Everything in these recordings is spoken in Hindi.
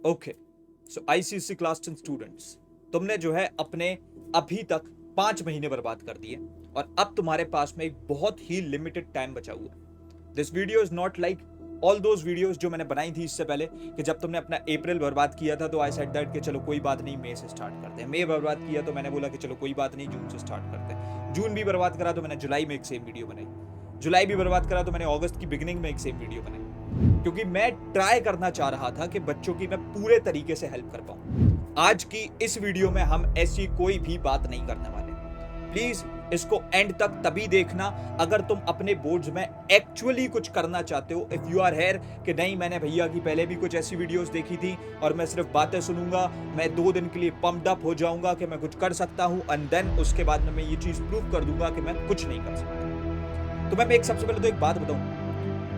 ओके, सो आईसीएसई क्लास 10 स्टूडेंट्स, तुमने जो है अपने अभी तक 5 महीने बर्बाद कर दिए और अब तुम्हारे पास में एक बहुत ही लिमिटेड टाइम बचा हुआ है। This video is not like all those videos जो मैंने बनाई थी इससे पहले, कि जब तुमने अपना अप्रैल बर्बाद किया था तो आई सेड दैट कि चलो कोई बात नहीं, मई से स्टार्ट करते हैं। मई बर्बाद किया तो मैंने बोला कि चलो कोई बात नहीं, जून से स्टार्ट करते हैं। जून भी बर्बाद करा तो मैंने जुलाई में एक सेम वीडियो बनाई। जुलाई भी बर्बाद करा तो मैंने अगस्त की बिगिनिंग में एक सेम वीडियो बनाई, क्योंकि मैं ट्राई करना चाह रहा था कि बच्चों की मैं पूरे तरीके से हेल्प कर पाऊं। आज की इस वीडियो में हम ऐसी कोई भी बात नहीं करने वाले। प्लीज इसको एंड तक तभी देखना अगर तुम अपने बोर्ड्स में एक्चुअली कुछ करना चाहते हो। इफ यू आर हेयर कि नहीं, मैंने भैया की पहले भी कुछ ऐसी वीडियोस देखी थी और मैं सिर्फ बातें सुनूंगा, मैं 2 दिन के लिए पम्प्ड अप हो जाऊंगा कि मैं कुछ कर सकता हूं एंड देन उसके बाद में मैं ये चीज प्रूव कर दूंगा कि मैं कुछ नहीं कर सकता। तो मैं एक सबसे पहले तो एक बात बताऊं,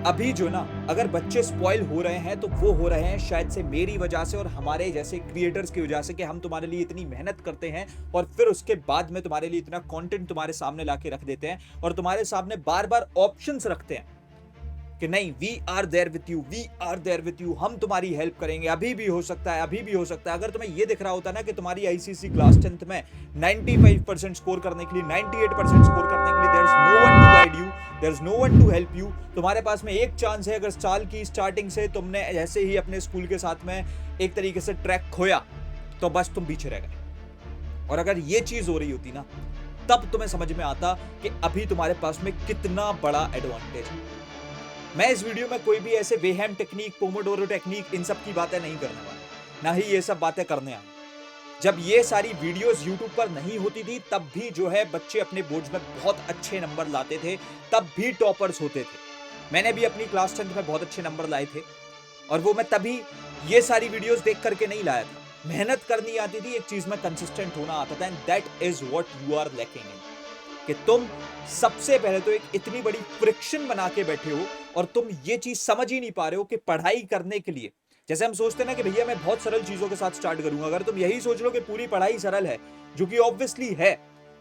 अभी जो ना अगर बच्चे स्पॉइल हो रहे हैं तो वो हो रहे हैं शायद से मेरी वजह से और हमारे जैसे क्रिएटर्स की वजह से, कि हम तुम्हारे लिए इतनी मेहनत करते हैं और फिर उसके बाद में तुम्हारे लिए इतना कंटेंट तुम्हारे सामने लाके रख देते हैं और तुम्हारे सामने बार बार ऑप्शंस रखते हैं कि नहीं, we are there with you, we are there with you, हम तुम्हारी हेल्प करेंगे, अभी भी हो सकता है, अभी भी हो सकता है। अगर तुम्हें ये दिख रहा होता ना कि तुम्हारी आईसीएसई क्लास 10th में 95% स्कोर करने के लिए, 98% स्कोर करने के लिए there is no one to guide you, there is no one to help you, तुम्हारे पास में एक चांस है, अगर साल की स्टार्टिंग से तुमने ऐसे ही अपने स्कूल के साथ में एक तरीके से ट्रैक खोया तो बस तुम पीछे रह गए। और अगर ये चीज हो रही होती ना, तब तुम्हें समझ में आता कि अभी तुम्हारे पास में कितना बड़ा एडवांटेज है। मैं इस वीडियो में कोई भी ऐसे वेहम टेक्निक, पोमोडोरो टेक्निक, इन सब की बातें नहीं करने वाला, ना ही ये सब बातें करने आए। जब ये सारी वीडियोस YouTube पर नहीं होती थी तब भी जो है बच्चे अपने बोर्ड्स में बहुत अच्छे नंबर लाते थे, तब भी टॉपर्स होते थे। मैंने भी अपनी क्लास 10th में बहुत अच्छे नंबर लाए थे और वो मैं तभी ये सारी वीडियोस देख करके नहीं लाया था। मेहनत करनी आती थी, एक चीज में कंसिस्टेंट होना आता था, and that is what you are lacking in. कि तुम सबसे पहले तो एक इतनी बड़ी फ्रिक्शन बना के बैठे हो और तुम ये चीज समझ ही नहीं पा रहे हो कि पढ़ाई करने के लिए, जैसे हम सोचते ना कि भैया मैं बहुत सरल चीजों के साथ स्टार्ट करूंगा, अगर तुम यही सोच लो कि पूरी पढ़ाई सरल है, जो कि ऑब्वियसली है,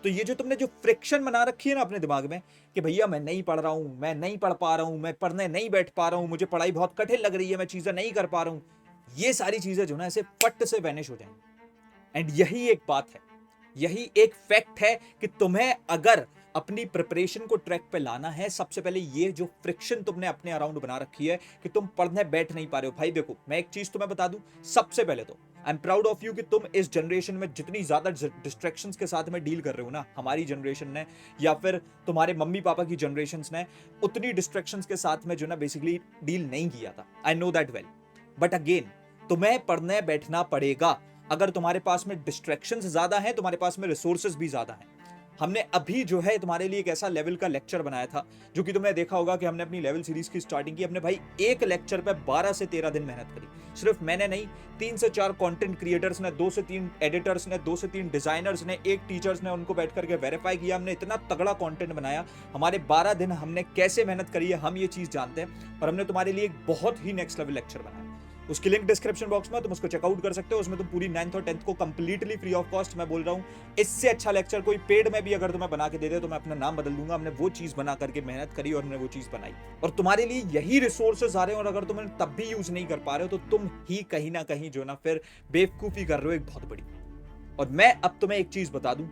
तो ये जो तुमने जो फ्रिक्शन बना रखी है ना अपने दिमाग में कि भैया मैं नहीं पढ़ रहा हूं, मैं नहीं पढ़ पा रहा हूं, मैं पढ़ने नहीं बैठ पा रहा हूं, मुझे पढ़ाई बहुत कठिन लग रही है, मैं चीजें नहीं कर पा रहा हूं, ये सारी चीजें जो ना ऐसे फट से वैनिश हो जाएंगी। एंड यही एक बात है, यही एक फैक्ट है कि तुम्हें अगर अपनी प्रिपरेशन को ट्रैक पे लाना है, सबसे पहले ये जो फ्रिक्शन तुमने अपने अराउंड बना रखी है कि तुम पढ़ने बैठ नहीं पा रहे हो। भाई देखो, मैं एक चीज तुम्हें बता दूं, सबसे पहले तो I am proud of you कि तुम इस जनरेशन में जितनी ज्यादा डिस्ट्रैक्शंस के साथ में डील कर रहे हो ना, हमारी जनरेशन ने या फिर तुम्हारे मम्मी पापा की जनरेशंस ने उतनी डिस्ट्रैक्शंस के साथ में जो ना बेसिकली डील नहीं किया था। I know that well, but again तुम्हें पढ़ने बैठना पड़ेगा। अगर तुम्हारे पास में डिस्ट्रैक्शंस ज्यादा हैं, तुम्हारे पास में रिसोर्सेज भी ज्यादा हैं। हमने अभी जो है तुम्हारे लिए एक ऐसा लेवल का लेक्चर बनाया था, जो कि तुमने देखा होगा कि हमने अपनी लेवल सीरीज की स्टार्टिंग की, हमने भाई एक लेक्चर पे 12 से 13 दिन मेहनत करी। सिर्फ मैंने नहीं, 3 से 4 कंटेंट क्रिएटर्स ने, 2 से 3 एडिटर्स ने, 2 से 3 डिजाइनर्स ने, एक टीचर्स ने, उनको बैठ करके वेरीफाई किया। हमने इतना तगड़ा कंटेंट बनाया। हमारे 12 दिन हमने कैसे मेहनत करी है हम ये चीज जानते हैं, और हमने तुम्हारे लिए एक बहुत ही नेक्स्ट लेवल लेक्चर बनाया। उसकी लिंक डिस्क्रिप्शन बॉक्स में, तुम उसको चेकआउट कर सकते हो। उसमें तुम पूरी 9th और 10th को कंप्लीटली फ्री ऑफ कॉस्ट, मैं बोल रहा हूँ, इससे अच्छा लेक्चर कोई पेड में भी अगर तुम्हें बना के दे दे तो मैं अपना नाम बदल दूंगा। हमने वो चीज बना करके मेहनत करी और हमने वो चीज बनाई, और तुम्हारे लिए यही रिसोर्सेज आ रहे हैं, और अगर तुम तब भी यूज नहीं कर पा रहे हो तो तुम ही कहीं ना कहीं जो ना फिर बेवकूफी कर रहे हो एक बहुत बड़ी। और मैं अब तुम्हें एक चीज बता दूं,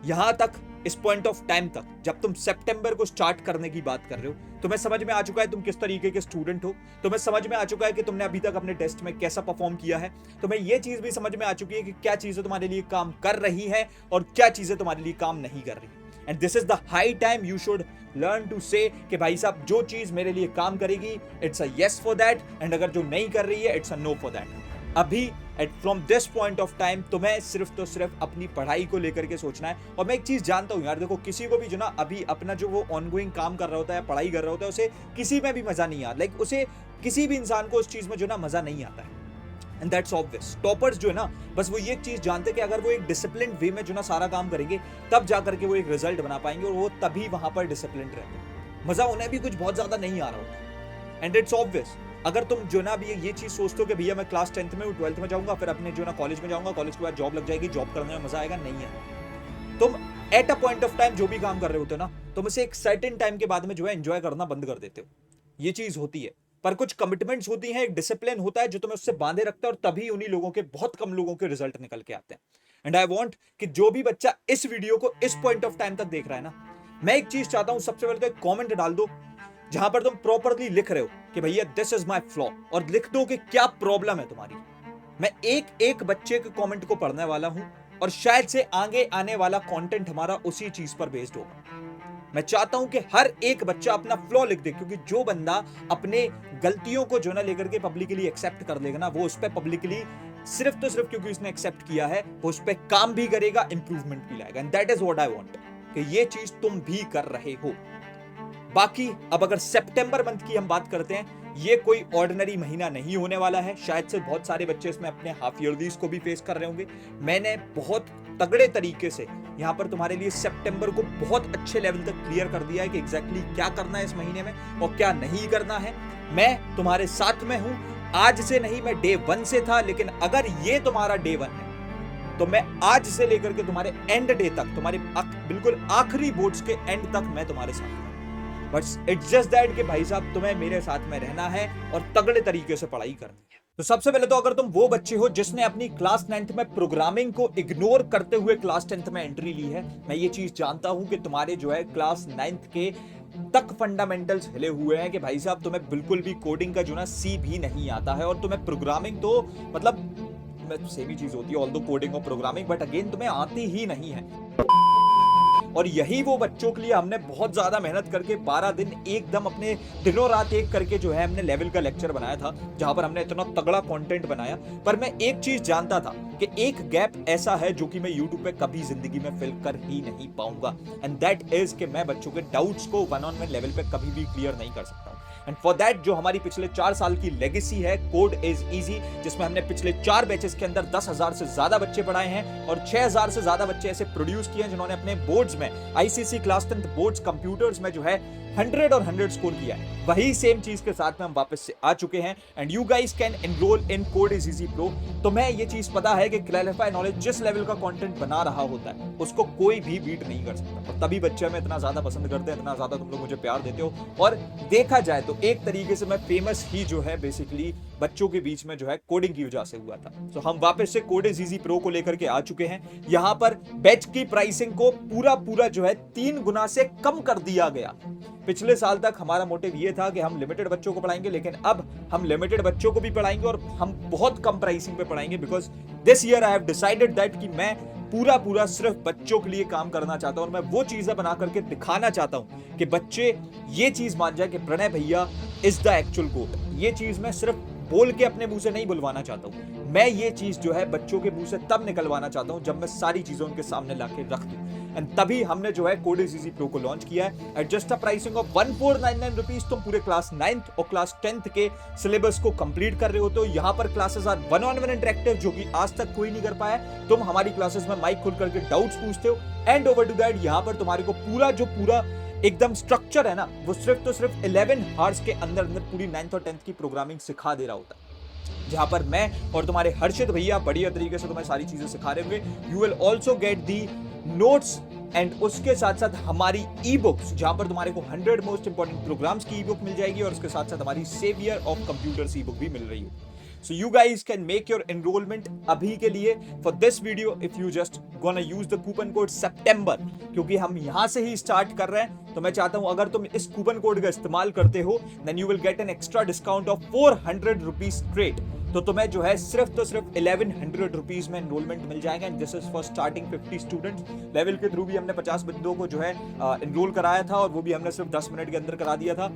यहां तक इस पॉइंट ऑफ टाइम तक, जब तुम सितंबर को स्टार्ट करने की बात कर रहे हो, तुम्हें समझ में आ चुका है तुम किस तरीके के स्टूडेंट हो, तुम्हें समझ में आ चुका है कि तुमने अभी तक अपने टेस्ट में कैसा परफॉर्म किया है, तुम्हें यह चीज भी समझ में आ चुकी है कि क्या चीजें तुम्हारे लिए काम कर रही है और क्या चीजें तुम्हारे लिए काम नहीं कर रही। And this is the high time you should learn to say कि भाई साहब, जो चीज मेरे लिए काम करेगी it's a yes for that, and अगर जो नहीं कर रही है it's a no for that. अभी at from this point of time तुम्हें सिर्फ तो सिर्फ अपनी पढ़ाई को लेकर के सोचना है। और मैं एक चीज जानता हूं यार, देखो, किसी को भी जो ना अभी अपना जो वो ऑनगोइंग काम कर रहा होता है, पढ़ाई कर रहा होता है, उसे किसी में भी मजा नहीं आता। लाइक उसे किसी भी इंसान को उस चीज में जो ना मजा नहीं आता है, एंड दैट्स ऑब्वियस। टॉपर्स जो है ना, बस वो ये चीज जानते कि अगर वो एक डिसिप्लिन वे में जो ना सारा काम करेंगे तब जाकर के वो एक रिजल्ट बना पाएंगे, और वो तभी वहां पर डिसिप्लिन रहते। मजा उन्हें भी कुछ बहुत ज्यादा नहीं आ रहा होता, एंड इट्स ऑब्वियस। अगर तुम जो ना भी ये चीज सोचते हो कि भैया मैं क्लास 10th में हूँ, 12th में जाऊंगा, फिर अपने जो ना कॉलेज में जाऊंगा, कॉलेज के बाद जॉब लग जाएगी, जॉब करने में मजा आएगा, नहीं है। तुम at a point of time जो भी काम कर रहे होते हो ना, तुम इसे एक सर्टेन टाइम के बाद में जो है एंजॉय करना बंद कर देते हो। ये चीज होती है, पर कुछ कमिटमेंट्स होती हैं, एक डिसिप्लिन होता है जो तुम्हें उससे बांधे रखता है, और तभी उन्हीं लोगों के, बहुत कम लोगों के रिजल्ट निकल के आते हैं। एंड आई वांट कि जो भी बच्चा इस वीडियो को इस पॉइंट ऑफ टाइम तक देख रहा है ना, मैं एक चीज चाहता हूं, सबसे पहले तो एक कमेंट डाल दो जहां पर तुम प्रॉपरली लिख रहे हो कि भैया दिस इज माय फ्लॉ, और लिख दो कि क्या प्रॉब्लम है तुम्हारी। मैं एक एक बच्चे के कमेंट को पढ़ने वाला हूं, और शायद से आगे आने वाला कंटेंट हमारा उसी चीज पर बेस्ड होगा। मैं चाहता हूं कि हर एक बच्चा अपना फ्लॉ लिख दे, क्योंकि जो बंदा अपने गलतियों को जो ना लेकर के पब्लिकली एक्सेप्ट कर लेगा ना, वो उस पर पब्लिकली सिर्फ तो सिर्फ क्योंकि उसने एक्सेप्ट किया है, वो उस पर काम भी करेगा, इंप्रूवमेंट भी लाएगा। And that is what I want, कि ये चीज तुम भी कर रहे हो। बाकी अब अगर सितंबर मंथ की हम बात करते हैं, ये कोई ऑर्डिनरी महीना नहीं होने वाला है। शायद से बहुत सारे बच्चे इसमें अपने हाफ ईयरलीज को भी फेस कर रहे होंगे। मैंने बहुत तगड़े तरीके से यहाँ पर तुम्हारे लिए सितंबर को बहुत अच्छे लेवल तक क्लियर कर दिया है कि एग्जैक्टली क्या करना है इस महीने में और क्या नहीं करना है। मैं तुम्हारे साथ में हूं, आज से नहीं, मैं डे 1 से था, लेकिन अगर ये तुम्हारा डे 1 है तो मैं आज से लेकर के तुम्हारे एंड डे तक, तुम्हारे बिल्कुल आखिरी बोर्ड्स के एंड तक मैं तुम्हारे साथ हूं। बट इट्स जस्ट दैट कि भाई साहब तुम्हें मेरे साथ में रहना है और तगड़े तरीके से पढ़ाई करनी है। तो सबसे पहले तो अगर तुम वो बच्चे हो जिसने अपनी क्लास 9th में प्रोग्रामिंग को इग्नोर करते हुए क्लास 10th में एंट्री ली है, मैं ये चीज जानता हूं कि तुम्हारे जो है क्लास 9th के तक फंडामेंटल्स हिले हुए हैं कि भाई साहब तुम्हें बिल्कुल भी कोडिंग का जो ना सी भी नहीं आता है, और तुम्हें प्रोग्रामिंग तो मतलब सेम ही चीज होती है, ऑल्दो कोडिंग और प्रोग्रामिंग, बट अगेन तुम्हें आती ही नहीं है। और यही वो बच्चों के लिए हमने बहुत ज्यादा मेहनत करके 12 दिन एकदम अपने दिनों रात एक करके जो है हमने लेवल का लेक्चर बनाया था, जहां पर हमने इतना तगड़ा कंटेंट बनाया। पर मैं एक चीज जानता था कि एक गैप ऐसा है जो कि मैं YouTube पे कभी जिंदगी में फिल कर ही नहीं पाऊंगा, एंड दैट इज कि मैं बच्चों के डाउट्स को 1-on-1 लेवल पे कभी भी क्लियर नहीं कर सकता हूं। एंड फॉर दैट जो हमारी पिछले 4 साल की लेगेसी है, कोड इज इजी, जिसमें हमने पिछले 4 बैचेस के अंदर 10,000 से ज्यादा बच्चे पढ़ाए हैं और 6,000 से ज्यादा बच्चे ऐसे प्रोड्यूस किए हैं जिन्होंने अपने बोर्ड्स में, आईसीएसई क्लास 10 बोर्ड्स कंप्यूटर्स में जो है 100 और 100 स्कोर किया है। वही सेम चीज के साथ में हम वापस से आ चुके हैं, and you guys can enrol in code is easy pro. तो मैं ये चीज पता है कि क्लैरिफाई नॉलेज जिस लेवल का कंटेंट बना रहा होता है उसको कोई भी बीट नहीं कर सकता, और तभी बच्चे हमें इतना ज्यादा पसंद करते हैं, इतना ज्यादा तुम लोग मुझे प्यार देते हो। और देखा जाए तो एक तरीके से मैं फेमस ही जो है बेसिकली बच्चों के बीच में जो है कोडिंग की वजह से हुआ था। तो हम वापस से कोड इज इजी प्रो को लेकर के आ चुके हैं। यहाँ पर बैच की प्राइसिंग को पूरा जो है 3 गुना से कम कर दिया गया। पिछले साल तक हमारा मोटिव ये था कि हम लिमिटेड बच्चों को पढ़ाएंगे, लेकिन अब हम लिमिटेड बच्चों को भी पढ़ाएंगे और हम बहुत कम प्राइसिंग पे पढ़ाएंगे, because this year I have decided that कि मैं पूरा सिर्फ बच्चों के लिए काम करना चाहता हूं, और मैं वो चीजें बना करके दिखाना चाहता हूं कि बच्चे ये चीज मान जाए कि प्रणय भैया इज द एक्चुअल गोट। ये चीज मैं सिर्फ बोल के अपने मुंह से नहीं बुलवाना चाहता हूं, मैं ये चीज जो है बच्चों के मुंह से तब निकलवाना चाहता हूं जब मैं सारी चीजें उनके सामने लाके रख दूं। एंड तभी हमने जो है कोड इज इजी प्रो को लॉन्च किया है at just a pricing of 1499 rupees. तुम पूरे क्लास 9th और क्लास 10th के सिलेबस को कंप्लीट कर रहे हो, तो यहाँ पर क्लासेस आर 1-on-1 इंटरेक्टिव, जो कि आज तक कोई नहीं कर पाया। तुम हमारी क्लासेस में माइक खोल करके डाउट्स पूछते हो, एंड ओवर टू दैट यहाँ पर तुम्हारे को पूरा एकदम स्ट्रक्चर है ना, वो सिर्फ तो सिर्फ 11 आवर्स के अंदर पूरी 9th और 10th की प्रोग्रामिंग सिखा दे रहा होता है, जहां पर मैं और तुम्हारे हर्षित भैया बढ़िया तरीके से तुम्हें सारी चीजें सिखा रहे होंगे। You will also get the notes, and उसके साथ साथ हमारी ई बुक्स, जहां पर तुम्हारे को 100 मोस्ट इंपॉर्टेंट प्रोग्राम्स की ई बुक मिल जाएगी, और उसके साथ साथ हमारी saviour of computers e book भी मिल रही है। So you guys can make your enrollment अभी के लिए for this video if you just gonna use the coupon code September, क्योंकि हम यहाँ से ही स्टार्ट कर रहे हैं। तो मैं चाहता हूँ अगर तुम इस कूपन कोड का इस्तेमाल करते हो then you will get an extra discount of 400 rupees straight। तो तुम्हें जो है सिर्फ 1100 रुपीज में एनरोलमेंट मिल जाएगा, and this is for starting 50 students. Level के थ्रू भी हमने 50 बंदों को जो है एनरोल कराया था, और वो भी हमने सिर्फ 10 मिनट के अंदर करा दिया था।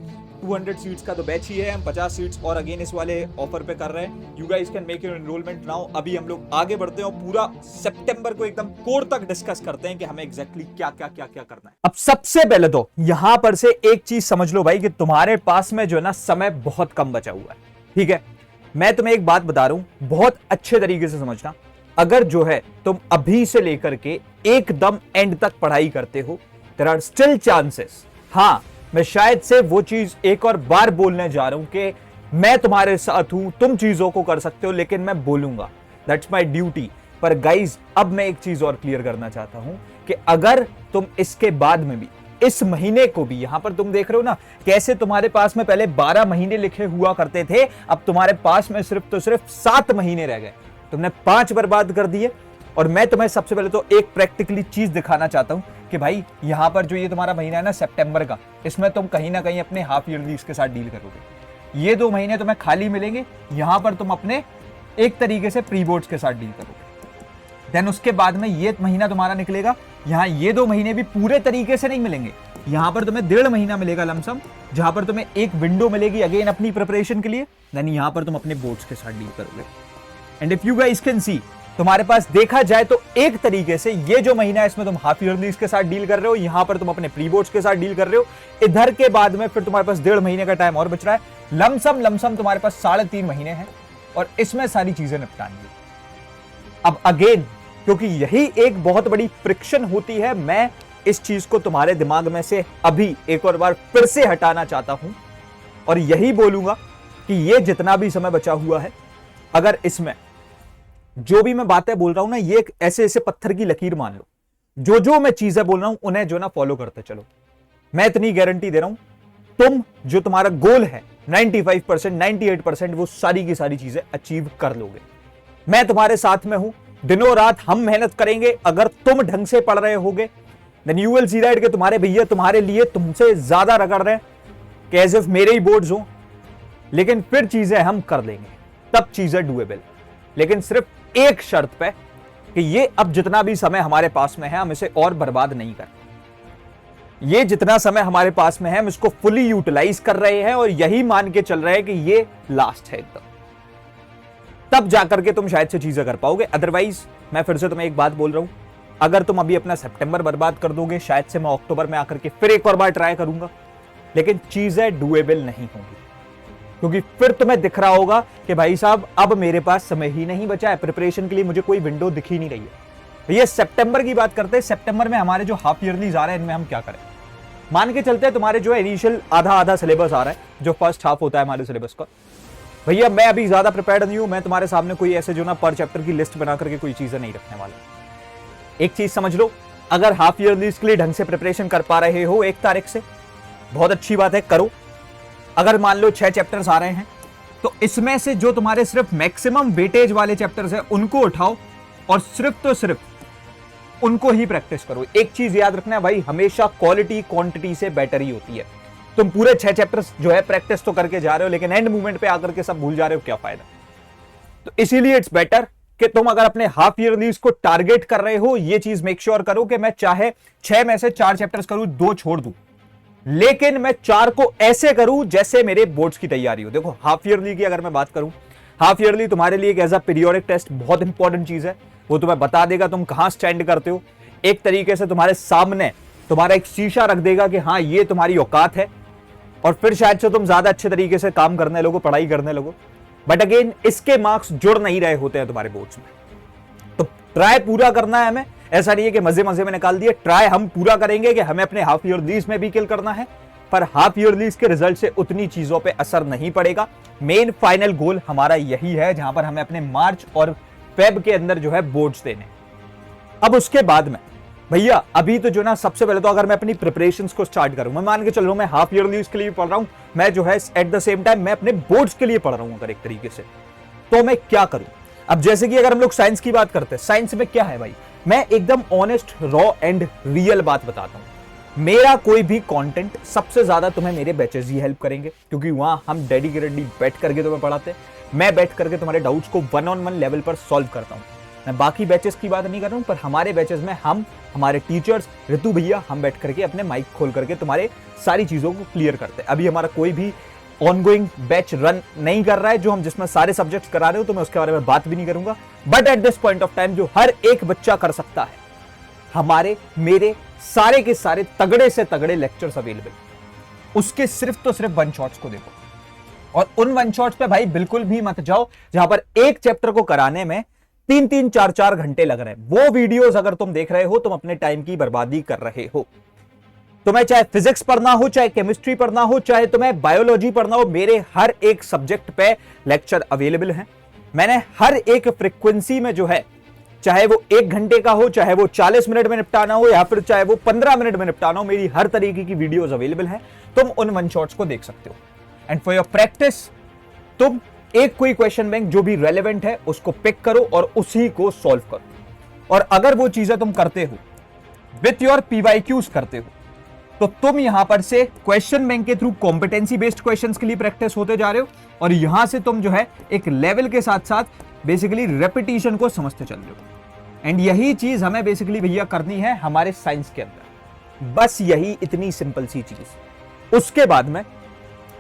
200 सीट्स का तो बैच ही है, हम 50 सीट्स और अगेन इस वाले ऑफर पे कर रहे हैं। You guys can make your enrolment now. अभी हम लोग आगे बढ़ते हैं और पूरा सितंबर को एकदम कोर तक डिस्कस करते हैं कि हमें एग्जैक्टली क्या करना है। अब सबसे पहले तो यहां पर से एक चीज समझ लो भाई कि तुम्हारे पास में जो है ना समय बहुत कम बचा हुआ है, ठीक है। मैं तुम्हें एक बात बता रहा हूं, बहुत अच्छे तरीके से समझना। अगर जो है तुम अभी से लेकर के एकदम एंड तक पढ़ाई करते हो, देयर आर स्टिल चांसेस। हां, मैं शायद से वो चीज एक और बार बोलने जा रहा हूं कि मैं तुम्हारे साथ हूं, तुम चीजों को कर सकते हो, लेकिन मैं बोलूंगा, दैट्स माय ड्यूटी। पर गाइज अब मैं एक चीज और क्लियर करना चाहता हूं कि अगर तुम इसके बाद में भी इस महीने को भी, यहां पर तुम देख रहे हो ना कैसे तुम्हारे पास में पहले 12 महीने लिखे हुआ करते थे, अब तुम्हारे पास में सिर्फ तो सिर्फ 7 महीने रह गए, तुमने 5 बर्बाद कर दिए। और मैं तुम्हें सबसे पहले तो एक प्रैक्टिकली चीज दिखाना चाहता हूं कि भाई यहां पर जो ये तुम्हारा महीना है ना सितंबर का, इसमें तुम कहीं ना कहीं अपने हाफ ईयरलीज के साथ डील करोगे। ये 2 महीने तुम्हें खाली मिलेंगे, यहां पर तुम अपने एक तरीके से प्री बोर्ड्स के साथ डील करोगे। देन उसके बाद में ये महीना तुम्हारा निकलेगा, यहां ये 2 महीने भी पूरे तरीके से नहीं मिलेंगे, यहां पर तुम्हें 1.5 महीना मिलेगा लमसम, जहां पर तुम्हें एक विंडो मिलेगी अगेन अपनी प्रिपरेशन के लिए। देन यहां पर तुम अपने बोर्ड्स के साथ डील करोगे। And if you guys can see, तुम्हारे पास देखा जाए तो एक तरीके से ये जो महीना है इसमें तुम हाफ ईयरलीज के साथ डील कर रहे हो, यहां पर तुम अपने प्री बोर्ड्स के साथ डील कर रहे हो, इधर के बाद में फिर तुम्हारे पास 1.5 महीने का टाइम और बच रहा है, लमसम तुम्हारे पास 3.5 महीने हैं और इसमें सारी चीजें निपटानी है। अब अगेन क्योंकि यही एक बहुत बड़ी फ्रिक्शन होती है, मैं इस चीज को तुम्हारे दिमाग में से अभी एक और बार फिर से हटाना चाहता हूं और यही बोलूंगा कि ये जितना भी समय बचा हुआ है, अगर इसमें जो भी मैं बातें बोल रहा हूं ना, ये एक ऐसे ऐसे पत्थर की लकीर मान लो, जो मैं चीजें बोल रहा हूं उन्हें जो ना फॉलो करते चलो। मैं इतनी गारंटी दे रहा हूं, तुम जो तुम्हारा गोल है 95% 98% वो सारी की सारी चीजें अचीव कर लोगे। मैं तुम्हारे साथ में हूं, दिनों रात हम मेहनत करेंगे। अगर तुम ढंग से पढ़ रहे होगे then you will see that कि तुम्हारे भैया तुम्हारे लिए तुमसे ज्यादा रगड़ रहे हैं कि एज इफ मेरे ही बोर्ड्स हो, लेकिन फिर चीजें हम कर लेंगे, तब चीजें डूएबल। लेकिन सिर्फ एक शर्त पे कि ये अब जितना भी समय हमारे पास में है हम इसे और बर्बाद नहीं कर, ये जितना समय हमारे पास में है हम इसको फुली यूटिलाइज कर रहे हैं और यही मान के चल रहे हैं कि ये लास्ट है एकदम, तब जाकर के तुम शायद से चीजें कर पाओगे। अदरवाइज मैं फिर से तुम्हें एक बात बोल रहा हूं, अगर तुम अभी अपना सितंबर बर्बाद कर दोगे, शायद से मैं अक्टूबर में आकर के फिर एक और बार ट्राई करूंगा, लेकिन चीजें डुएबल नहीं होंगी, क्योंकि फिर तुम्हें दिख रहा होगा कि भाई साहब अब मेरे पास समय ही नहीं बचा है प्रिपरेशन के लिए, मुझे कोई विंडो दिख ही नहीं रही है। ये सितंबर की बात करते हैं, सितंबर में हमारे जो हाफ ईयरलीज आ रहे हैं इनमें हम क्या करें। मान के चलते हैं तुम्हारे जो इनिशियल आधा सिलेबस आ रहा है, जो फर्स्ट हाफ होता है हमारे सिलेबस का, भैया मैं अभी ज्यादा प्रिपेयर्ड नहीं हूं, मैं तुम्हारे सामने कोई ऐसे जो ना पर चैप्टर की लिस्ट बना करके कोई चीजें नहीं रखने वाला। एक चीज समझ लो, अगर हाफ ईयरलीज के लिए ढंग से प्रिपरेशन कर पा रहे हो 1 तारीख से, बहुत अच्छी बात है, करो। अगर मान लो 6 चैप्टर्स आ रहे हैं तो इसमें से जो तुम्हारे सिर्फ मैक्सिमम वेटेज वाले चैप्टर्स हैं उनको उठाओ और सिर्फ तो सिर्फ उनको ही प्रैक्टिस करो। एक चीज याद रखना है भाई, हमेशा क्वालिटी क्वांटिटी से बेटर ही होती है। तुम पूरे 6 चैप्टर्स जो है प्रैक्टिस तो करके जा रहे हो, लेकिन एंड मोमेंट पे आकर के सब भूल जा रहे हो, क्या फायदा। तो इसीलिए इट्स बेटर कि तुम अगर अपने हाफ ईयरलीज को टारगेट कर रहे हो, ये चीज मेक श्योर करो कि मैं चाहे 6 में से 4 चैप्टर्स करूं, 2 छोड़ दूं, लेकिन मैं 4 को ऐसे करूं जैसे मेरे बोर्ड्स की तैयारी हो। देखो हाफ ईयरली की अगर मैं बात करूं, हाफ ईयरली तुम्हारे लिए एक एज अ पीरियोडिक टेस्ट बहुत इंपॉर्टेंट चीज है, वो तुम्हें बता देगा तुम कहां स्टैंड करते हो। एक तरीके से तुम्हारे सामने तुम्हारा एक शीशा रख देगा कि हाँ ये तुम्हारी औकात है, और फिर शायद से तुम ज्यादा अच्छे तरीके से काम करने लगो, पढ़ाई करने लगो। बट अगेन इसके मार्क्स जुड़ नहीं रहे होते हैं तुम्हारे बोर्ड्स में, तो ट्राई पूरा करना है हमें। ऐसा नहीं है कि मजे मजे में निकाल दिए, ट्राई हम पूरा करेंगे कि हमें अपने हाफ ईयरलीज में भी किल करना है, पर हाफ ईयरलीज के रिजल्ट से उतनी चीजों पे असर नहीं पड़ेगा। मेन फाइनल गोल हमारा यही है, जहां पर हमें अपने मार्च और फेब के अंदर जो है बोर्ड्स देने। अब उसके बाद में भैया अभी तो जो ना सबसे पहले तो अगर मैं अपनी प्रिपरेशंस को स्टार्ट करूं, मैं मान के चल रहा हूं मैं हाफ ईयरलीज के लिए पढ़ रहा हूं, मैं जो है एट द सेम टाइम मैं अपने बोर्ड्स के लिए पढ़ रहा हूं अगर एक तरीके से, तो मैं क्या करूं। अब जैसे कि अगर हम लोग साइंस की बात करते हैं, साइंस में क्या है भाई, मैं एकदम ऑनेस्ट रॉ एंड रियल बात बताता हूं। मेरा कोई भी कंटेंट सबसे ज्यादा तुम्हें मेरे बैचेस ही हेल्प करेंगे, क्योंकि वहां हम डेडिकेटेडली बैठ करके तुम्हें पढ़ाते हैं। मैं बैठ करके तुम्हारे डाउट्स को 1-on-1 लेवल पर सॉल्व करता हूं। मैं बाकी बैचेस की बात नहीं कर रहा हूं, पर हमारे बैचेस में हम, हमारे टीचर्स, ऋतु भैया, हम बैठ करके अपने माइक खोल करके तुम्हारे सारी चीजों को क्लियर करते हैं। अभी हमारा कोई भी ऑनगोइंग बैच रन नहीं कर रहा है जो हम जिसमें सारे सब्जेक्ट्स करा रहे हो, तो मैं उसके बारे में बात भी नहीं करूंगा। But at this point of time जो हर एक बच्चा कर सकता है, हमारे मेरे सारे के सारे तगड़े से तगड़े लेक्चर्स अवेलेबल, उसके सिर्फ तो सिर्फ 1 शॉट्स को देखो, और उन 1 शॉट्स पे भाई बिल्कुल भी मत जाओ जहां पर एक चैप्टर को कराने में 3-3 4-4 घंटे लग रहे हैं। वो वीडियोस अगर तुम देख रहे हो, तुम अपने टाइम की बर्बादी कर रहे हो। तुम्हें चाहे फिजिक्स पढ़ना हो, चाहे केमिस्ट्री पढ़ना हो, चाहे तुम्हें बायोलॉजी पढ़ना हो, मेरे हर एक सब्जेक्ट पे लेक्चर अवेलेबल हैं। मैंने हर एक फ्रीक्वेंसी में जो है चाहे वो 1 घंटे का हो, चाहे वो 40 मिनट में निपटाना हो, या फिर चाहे वो 15 मिनट में निपटाना हो, मेरी हर तरीके की वीडियोस अवेलेबल हैं। तुम उन वन शॉट्स को देख सकते हो। एंड फॉर योर प्रैक्टिस तुम एक कोई क्वेश्चन बैंक जो भी रेलेवेंट है उसको पिक करो और उसी को सॉल्व करो। और अगर वो चीजें तुम करते हो विथ योर पीवाईक्यूज करते हो, तो तुम यहां पर से क्वेश्चन बैंक के थ्रू कॉम्पिटेंसी बेस्ड क्वेश्चंस के लिए प्रैक्टिस होते जा रहे हो, और यहां से तुम जो है एक लेवल के साथ साथ बेसिकली रेपिटेशन को समझते चल रहे हो। एंड यही चीज हमें बेसिकली भैया करनी है हमारे साइंस के अंदर, बस यही इतनी सिंपल सी चीज। उसके बाद में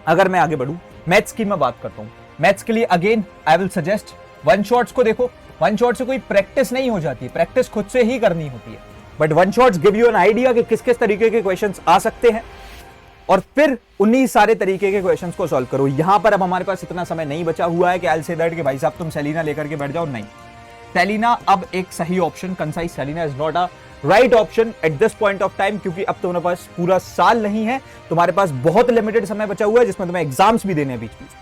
अगर मैं आगे बढ़ूं, मैथ्स की मैं बात करता हूं। मैथ्स के लिए again I will suggest one shots को देखो। वन शॉट से कोई प्रैक्टिस नहीं हो जाती, प्रैक्टिस खुद से ही करनी होती है, but one shots give you an idea कि किस किस तरीके के क्वेश्चंस आ सकते हैं, और फिर उन्हीं सारे तरीके के क्वेश्चंस को सॉल्व करो। यहां पर अब हमारे पास इतना समय नहीं बचा हुआ है कि आई विल से दैट कि भाई साहब तुम सेलिना लेकर के बैठ जाओ। नहीं, सेलिना अब एक सही option, concise Selina is not a right option at this point of time, क्योंकि अब तुम्हारे पास पूरा साल नहीं है, तुम्हारे पास बहुत लिमिटेड समय बचा हुआ है जिसमें तुम्हें एग्जाम्स भी देने हैं बीच बीच।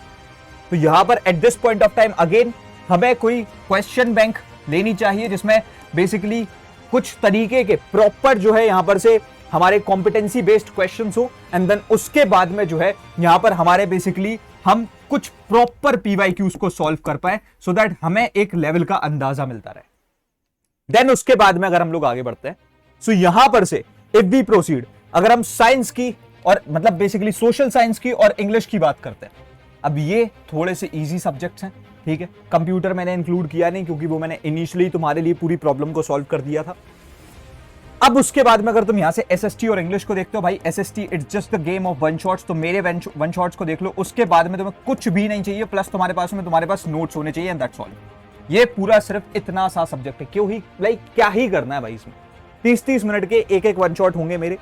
तो यहां पर eight this point of time again हमें कोई क्वेश्चन बैंक लेनी चाहिए जिसमें बेसिकली कुछ तरीके के प्रॉपर जो है यहां पर से हमारे कॉम्पिटेंसी बेस्ड क्वेश्चंस हो, एंड देन उसके बाद में जो है यहां पर हमारे बेसिकली हम कुछ प्रॉपर पीवाईक्यूज को सॉल्व कर पाए, सो दैट हमें एक लेवल का अंदाजा मिलता रहे। देन उसके बाद में अगर हम लोग आगे बढ़ते हैं, सो यहां पर से इफ वी प्रोसीड, अगर हम साइंस की और मतलब बेसिकली सोशल साइंस की और इंग्लिश की बात करते हैं, अब ये थोड़े से इजी सब्जेक्ट्स हैं, ठीक है। कंप्यूटर मैंने इंक्लूड किया नहीं क्योंकि वो मैंने इनिशियली तुम्हारे लिए पूरी प्रॉब्लम को सॉल्व कर दिया था। अब उसके बाद में अगर तुम यहां से एसएसटी और इंग्लिश को देखते हो, भाई SST it's just the game of one shots, तो मेरे वन शॉट्स को देख लो। उसके बाद में तुम्हें कुछ भी नहीं चाहिए, प्लस तुम्हारे पास नोट्स होने चाहिए, एंड दैट्स ऑल। ये पूरा सिर्फ इतना सा सब्जेक्ट है, क्यों ही लाइक क्या ही करना है भाई इसमें। 30-30 मिनट के एक वन शॉट होंगे मेरे,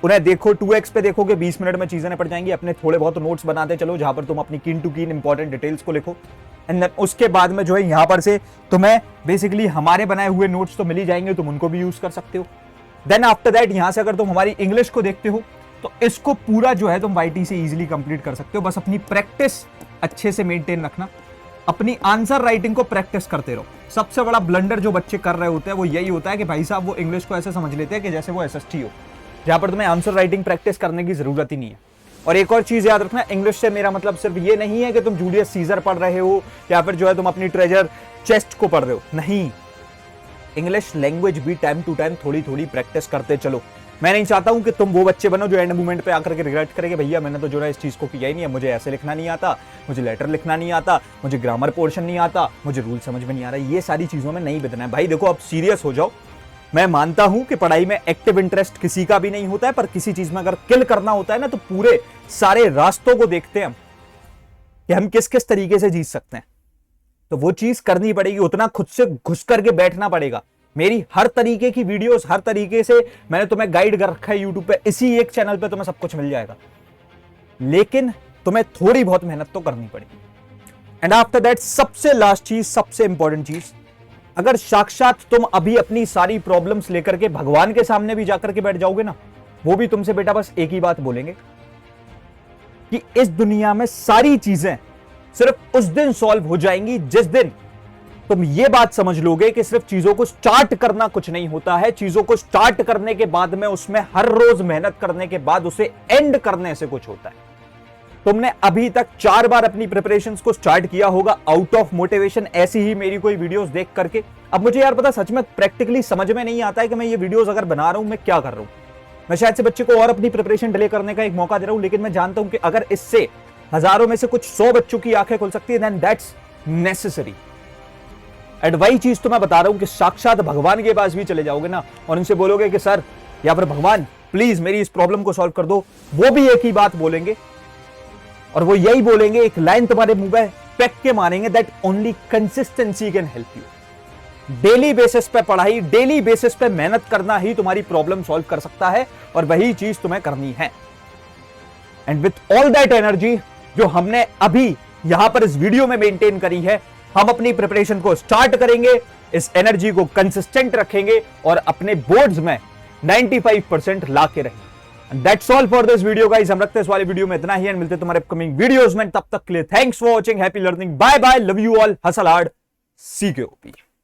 उन्हें देखो 2x पे देखोगे 20 मिनट में चीजें निपट जाएंगी। अपने थोड़े बहुत नोट्स बनाते चलो जहां पर तुम अपनी कीन टू कीन इंपॉर्टेंट डिटेल्स को लिखो, एंड देन उसके बाद में जो है यहां पर से तुम्हें बेसिकली हमारे बनाए हुए नोट्स तो मिल ही जाएंगे, तुम उनको भी यूज कर सकते हो। देन आफ्टर दैट यहां से अगर तुम हमारी इंग्लिश को देखते हो तो इसको पूरा जो है तुम YT से इजीली कंप्लीट कर सकते हो। बस अपनी प्रैक्टिस अच्छे से मेंटेन रखना, अपनी आंसर राइटिंग को प्रैक्टिस करते रहो। सबसे बड़ा ब्लंडर जो बच्चे कर रहे होते हैं वो यही होता है कि भाई साहब वो इंग्लिश को ऐसे समझ लेते हैं कि जैसे वो SST हो, जहां पर तुम्हें आंसर राइटिंग प्रैक्टिस करने की जरूरत ही नहीं है। और एक और चीज याद रखना, इंग्लिश से मेरा मतलब सिर्फ ये नहीं है कि तुम जूलियस सीजर पढ़ रहे हो या फिर जो है तुम अपनी ट्रेजर चेस्ट को पढ़ रहे हो, नहीं। इंग्लिश लैंग्वेज भी टाइम टू टाइम थोड़ी थोड़ी प्रैक्टिस करते चलो। मैं नहीं चाहता हूं कि तुम वो बच्चे बनो जो एंड मोमेंट पे आकर के रिग्रेट करेंगे, भैया मैंने तो जो है इस चीज को किया ही नहीं है, मुझे ऐसे लिखना नहीं आता, मुझे लेटर लिखना नहीं आता, मुझे ग्रामर पोर्शन नहीं आता, मुझे रूल समझ में नहीं आ रहा। ये सारी चीजों में नहीं बदलना है भाई। देखो अब सीरियस हो जाओ। मैं मानता हूं कि पढ़ाई में एक्टिव इंटरेस्ट किसी का भी नहीं होता है, पर किसी चीज में अगर किल करना होता है ना, तो पूरे सारे रास्तों को देखते हैं हम कि हम किस किस तरीके से जीत सकते हैं। तो वो चीज करनी पड़ेगी, उतना खुद से घुस करके बैठना पड़ेगा। मेरी हर तरीके की वीडियोस, हर तरीके से मैंने तुम्हें गाइड कर रखा है यूट्यूब पे, इसी एक चैनल पे तुम्हें सब कुछ मिल जाएगा, लेकिन तुम्हें थोड़ी बहुत मेहनत तो करनी पड़ेगी। एंड आफ्टर दैट सबसे लास्ट चीज, सबसे इंपॉर्टेंट चीज, अगर साक्षात तुम अभी अपनी सारी प्रॉब्लम्स लेकर के भगवान के सामने भी जाकर के बैठ जाओगे ना, वो भी तुमसे बेटा बस एक ही बात बोलेंगे कि इस दुनिया में सारी चीजें सिर्फ उस दिन सॉल्व हो जाएंगी जिस दिन तुम ये बात समझ लोगे कि सिर्फ चीजों को स्टार्ट करना कुछ नहीं होता है, चीजों को स्टार्ट करने के बाद में उसमें हर रोज मेहनत करने के बाद उसे एंड करने से कुछ होता है। तुमने अभी तक 4 बार अपनी प्रिपरेशंस को स्टार्ट किया होगा आउट ऑफ मोटिवेशन, ऐसी ही मेरी कोई वीडियोस देख करके। अब मुझे यार पता सच में प्रैक्टिकली समझ में नहीं आता है कि मैं ये वीडियोस अगर बना रहा हूं मैं क्या कर रहा हूं। मैं शायद से बच्चे को और अपनी प्रिपरेशन डिले करने का एक मौका दे रहा हूं, लेकिन मैं जानता हूं कि अगर इससे हजारों में से कुछ 100 बच्चों की आंखें खुल सकती है, देन दैट्स नेसेसरी। एंड वही चीज तो मैं बता रहा हूं कि साक्षात भगवान के पास भी चले जाओगे ना और उनसे बोलोगे कि सर या फिर भगवान प्लीज मेरी इस प्रॉब्लम को सॉल्व कर दो, वो भी एक ही बात बोलेंगे, और वो यही बोलेंगे, एक लाइन तुम्हारे मुंह पे फेंक के मारेंगे, that only consistency can help you. Daily basis पे पढ़ाई, डेली बेसिस पे मेहनत करना ही तुम्हारी प्रॉब्लम सॉल्व कर सकता है, और वही चीज तुम्हें करनी है। And with all that energy जो हमने अभी यहां पर इस वीडियो में मेंटेन करी है, हम अपनी प्रिपरेशन को स्टार्ट करेंगे, इस एनर्जी को कंसिस्टेंट रखेंगे और अपने बोर्ड्स में 95% ला के रहेंगे। That's all for this video guys। हम रखते हैं इस वाले वीडियो में इतना ही, मिलते हैं तुम्हारे अपकमिंग वीडियोस में। तब तक के लिए thanks for watching, happy learning, bye bye, love you all, hustle hard, CK OP.